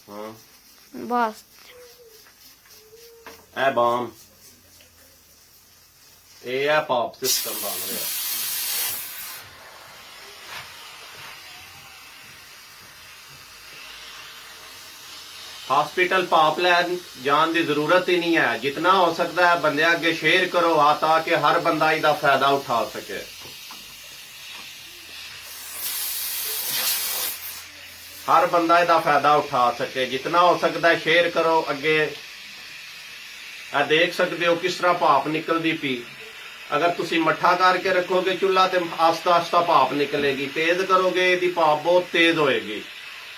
हाँ बस ए बम ਇਹ ਆ ਪਾਪ ਸਿਸਟਮ ਬਣ ਰਿਹਾ। हॉस्पिटल पाप लैन जान की जरूरत ही नहीं है। जितना हो सकता है बंदे अगे शेयर करो ताकि हर बंदा इसका फायदा उठा सके। हर बंदा इसका फायदा उठा सके। जितना हो सकता है शेयर करो अगे। देख सकते हो किस तरह भाप निकलती पी। अगर तुसी मठा करके रखोगे चूल्हा तो आस्ता आस्ता भाप निकलेगी। तेज करोगे इसकी भाप बहुत तेज होएगी।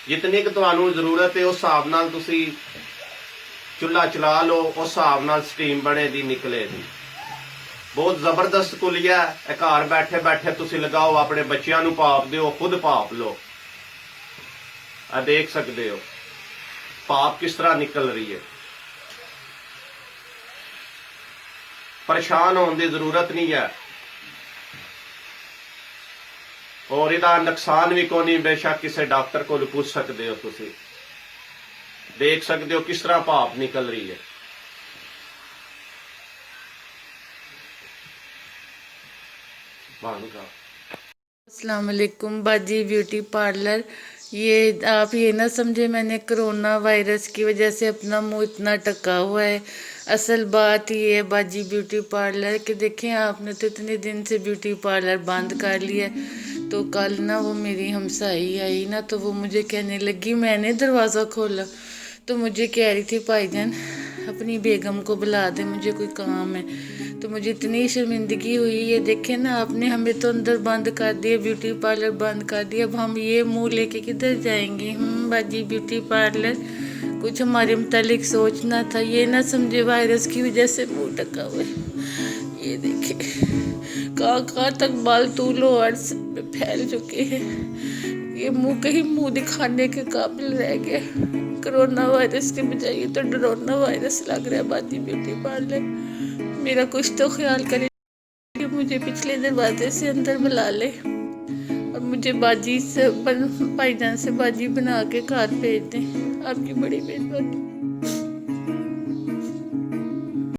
जितनी कि तुहानू जरूरत है उस हिसाब नाल तुसी चूल्हा चला लो, उस हिसाब नाल स्टीम बनेगी निकलेगी। बहुत जबरदस्त कुलिया है। घर बैठे बैठे तुसी लगाओ, अपने बच्चों नू भाप दो, खुद भाप लो। देख सकते हो भाप किस तरह निकल रही है। परेशान होने की जरूरत नहीं है और इसका नुकसान भी कोई नहीं। बेशक किसी डॉक्टर को पूछ सकते हो। तुसी देख सकते हो किस तरह भाप निकल रही है। अस्सलाम वालेकुम बाजी ब्यूटी पार्लर। ये आप ये ना समझे मैंने कोरोना वायरस की वजह से अपना मुंह इतना ढका हुआ है। असल बात ये है बाजी ब्यूटी पार्लर कि देखें आपने तो इतने दिन से ब्यूटी पार्लर बंद कर लिया है। तो कल ना वो मेरी हमसाई आई ना, तो वो मुझे कहने लगी, मैंने दरवाज़ा खोला तो मुझे कह रही थी भाईजान अपनी बेगम को बुला दे, मुझे कोई काम है। तो मुझे इतनी शर्मिंदगी हुई। ये देखें ना आपने हमें तो अंदर बंद कर दिया, ब्यूटी पार्लर बंद कर दिया। अब हम ये मुंह लेके किधर जाएंगे। बाजी ब्यूटी पार्लर कुछ हमारे मुतालिक सोचना था। ये ना समझे वायरस की वजह से मुंह ढका हुआ है। ये देखे कहाँ तक बाल तूलो और पे फैल चुके हैं। ये मुंह कहीं मुंह दिखाने के काबिल रह गया। कोरोना वायरस के बजाय ये तो डरोना वायरस लग रहा है। बाजी ब्यूटी पार्लर मेरा कुछ तो ख्याल करे कि मुझे पिछले दरवाजे से अंदर बुला ले और मुझे बाजी से भाईजान से बाजी बना के घर भेज दें। आपकी बड़ी मेहरबानी।